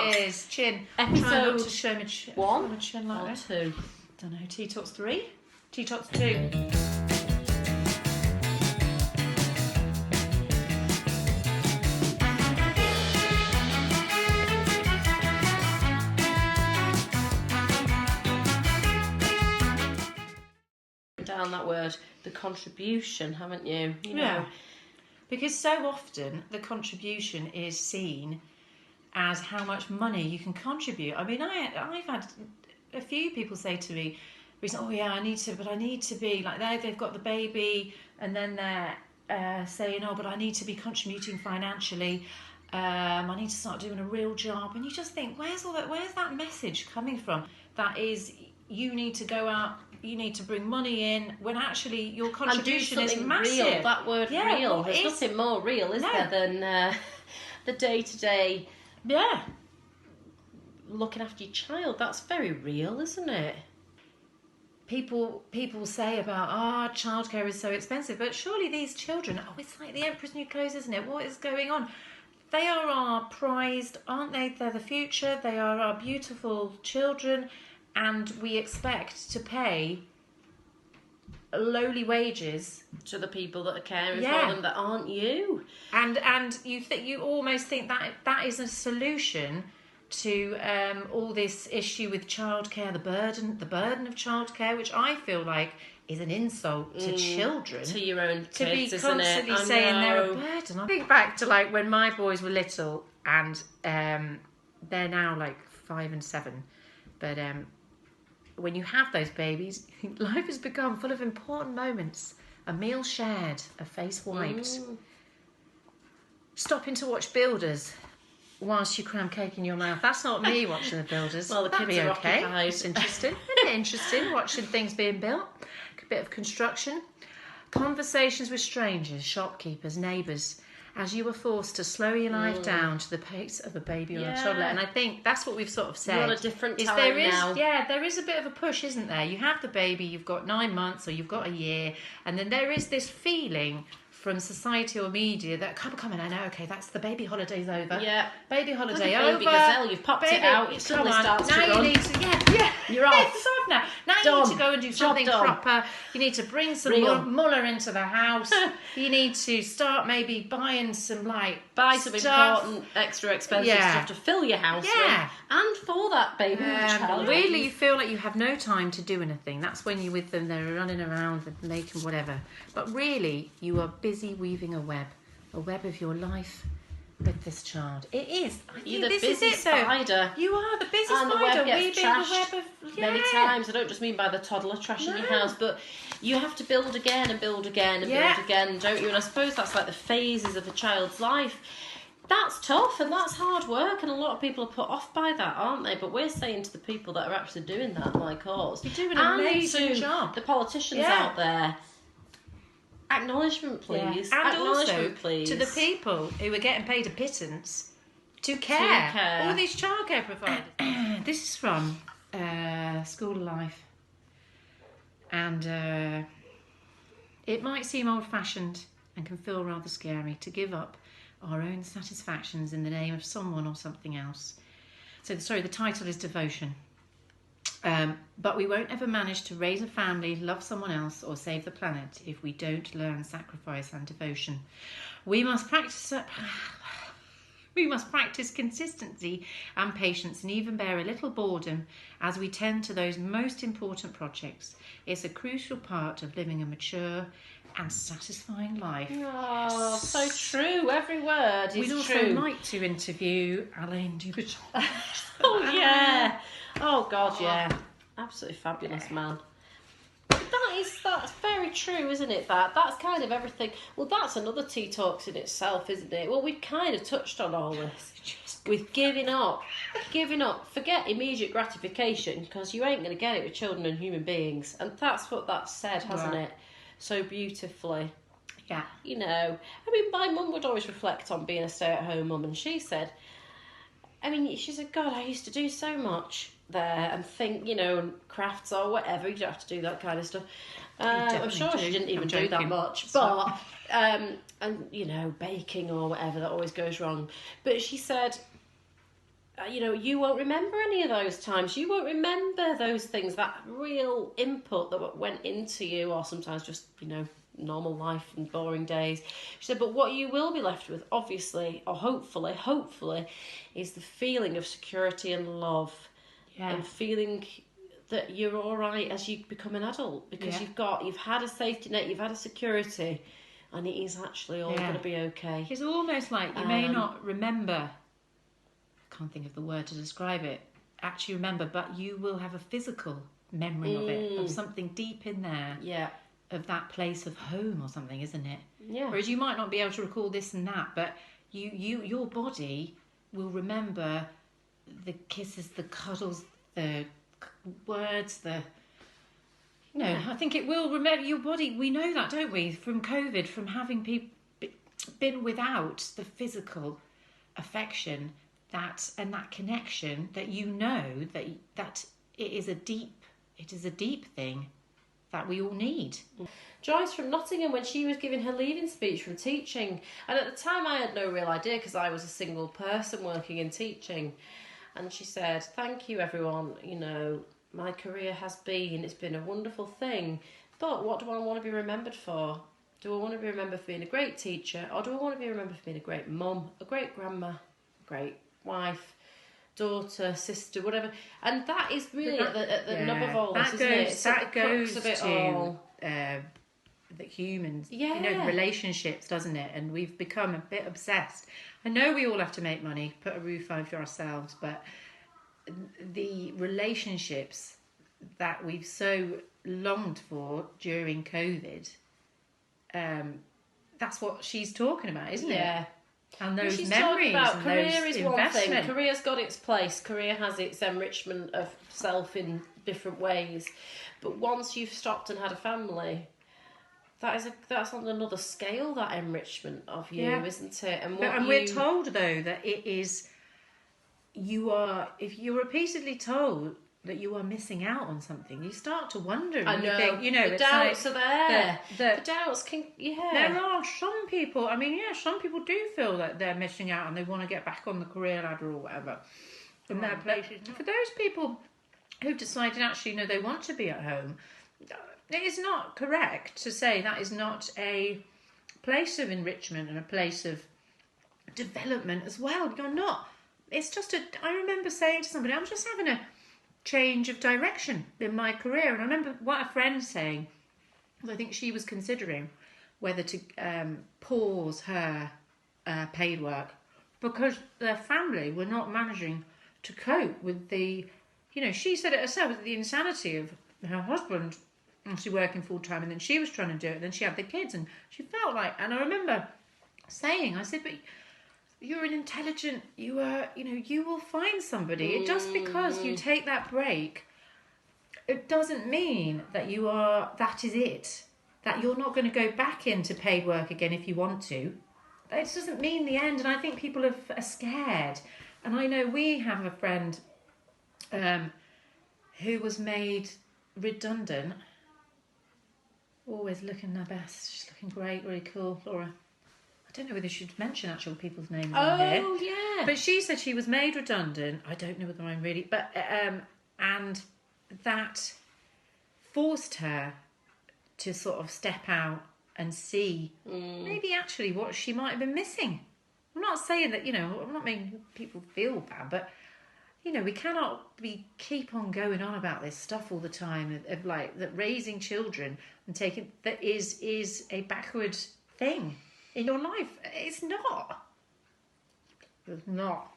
Cheers. Chin. Episode Try not to show my chin. one My chin like or this. 2. Don't know. Tea Talks 3. Tea Talks 2. Down that word, the contribution, haven't you? You know. Yeah. Because so often the contribution is seen as how much money you can contribute. I mean, I've had a few people say to me recently, oh yeah, I need to be like they've got the baby, and then they're saying, oh, but I need to be contributing financially. I need to start doing a real job. And you just think, where's that message coming from? That is, you need to go out, you need to bring money in, when actually your contribution is massive. Real. That word real. There's nothing more real, is there, than the day-to-day looking after your child. That's very real, isn't it? People say about, childcare is so expensive, but surely these children, it's like the Emperor's New Clothes, isn't it? What is going on? They are our prized, aren't they? They're the future. They are our beautiful children, and we expect to pay lowly wages to the people that are caring for them that aren't you. And you almost think that is a solution to all this issue with childcare, the burden of childcare, which I feel like is an insult to children, to your own kids, to be isn't constantly it? saying they're a burden. I think back to like when my boys were little, and they're now like 5 and 7, but when you have those babies, life has become full of important moments. A meal shared, a face wiped, stopping to watch Builders whilst you cram cake in your mouth. That's not me watching the Builders. Well, the That'd kids be are okay. occupied. It's interesting. Isn't it interesting watching things being built? A bit of construction. Conversations with strangers, shopkeepers, neighbours, as you were forced to slow your life down to the pace of a baby or a toddler. And I think that's what we've sort of said. You're on a different time now. Yeah, there is a bit of a push, isn't there? You have the baby, you've got 9 months or you've got a year, and then there is this feeling from society or media that, come on, I know, okay, that's the baby holiday's over. Yeah. Baby holiday like a baby over. gazelle, you've popped it out, it suddenly starts to now run. you need to, You're off. It's off now. Now you need to go and do something proper. You need to bring some muller into the house. You need to start maybe buying some buy some important, extra expensive stuff to fill your house with, and for that baby child. Really, you feel like you have no time to do anything. That's when you're with them, they're running around and making whatever. But really, you are busy weaving a web of your life with this child. It is. You're the busy spider. You are the busy and spider. The web gets weaving trashed the web of many times. I don't just mean by the toddler trashing your house, but you have to build again and build again and build again, don't you? And I suppose that's like the phases of a child's life. That's tough and that's hard work, and a lot of people are put off by that, aren't they? But we're saying to the people that are actually doing that, like us, you do an amazing job. The politicians out there, acknowledgement, please. And acknowledgement, also please. to the people who are getting paid a pittance to care. All these childcare providers. This is from School of Life, and it might seem old-fashioned and can feel rather scary to give up our own satisfactions in the name of someone or something else. So, the title is Devotion. But we won't ever manage to raise a family, love someone else, or save the planet if we don't learn sacrifice and devotion. We must practice consistency and patience, and even bear a little boredom as we tend to those most important projects. It's a crucial part of living a mature and satisfying life. Oh, so true. Every word is true. We'd also like to interview Alain Dubuchon. Oh, yeah. Oh, God, yeah. Absolutely fabulous, man. That's very true, isn't it? That's kind of everything. Well, that's another Tea Talks in itself, isn't it? Well, we've kind of touched on all this with giving up. Forget immediate gratification, because you ain't going to get it with children and human beings. And that's what that said, hasn't it? So beautifully. Yeah. You know, I mean, my mum would always reflect on being a stay-at-home mum, and she said, God, I used to do so much there and think, and crafts or whatever. You don't have to do that kind of stuff. I'm sure she didn't even do that much, but and baking or whatever, that always goes wrong. But she said, you won't remember any of those times. You won't remember those things, that real input that went into you, or sometimes just, normal life and boring days. She said, but what you will be left with, obviously, or hopefully, is the feeling of security and love. Yeah. And feeling that you're all right as you become an adult, because you've had a safety net, you've had a security, and it is actually all going to be okay. It's almost like you may not remember, I can't think of the word to describe it, actually remember, but you will have a physical memory of it, of something deep in there. Yeah. Of that place of home or something, isn't it? Yeah. Whereas you might not be able to recall this and that, but your body will remember the kisses, the cuddles, the words, I think it will remember your body. We know that, don't we, from COVID, from having been without the physical affection and that connection, that that it is a deep thing that we all need. Joyce from Nottingham, when she was giving her leaving speech from teaching, and at the time I had no real idea because I was a single person working in teaching, and she said, thank you everyone, my career it's been a wonderful thing, but what do I want to be remembered for? Do I want to be remembered for being a great teacher, or do I want to be remembered for being a great mum, a great grandma, a great wife, daughter, sister, whatever? And that is really at the nub of all this, isn't it? It's that goes of it to all. The humans, Yeah. relationships, doesn't it? And we've become a bit obsessed. I know we all have to make money, put a roof over ourselves, but the relationships that we've so longed for during COVID, that's what she's talking about, isn't it? And those she's memories about and career those is one thing. investment. Career's got its place. Career has its enrichment of self in different ways. But once you've stopped and had a family, that's on another scale, that enrichment of you, isn't it? And we're told though that it is, if you're repeatedly told that you are missing out on something, you start to wonder. And you think, the doubts are there. The doubts can, There are some people, some people do feel that they're missing out and they want to get back on the career ladder or whatever. In their places. For those people who've decided actually, they want to be at home, it is not correct to say that is not a place of enrichment and a place of development as well. You're not. It's just I remember saying to somebody, I'm just having a change of direction in my career. And I remember what a friend saying, I think she was considering whether to pause her paid work because their family were not managing to cope with the, she said it herself, with the insanity of her husband actually working full time, and then she was trying to do it, and then she had the kids, and she felt like, and I remember saying, I said, but you're an intelligent, you will find somebody. Just because you take that break, it doesn't mean that that is it, that you're not going to go back into paid work again if you want to. It doesn't mean the end, and I think people are scared. And I know we have a friend who was made redundant. Always looking her best. She's looking great, really cool, Laura. I don't know whether she should mention actual people's names on here. Oh, yeah. But she said she was made redundant. I don't know whether I'm really... But, and that forced her to sort of step out and see maybe actually what she might have been missing. I'm not saying that, I'm not making people feel bad, but, we cannot keep on going on about this stuff all the time of like that raising children and taking that is a backward thing in your life. It's not. It's not.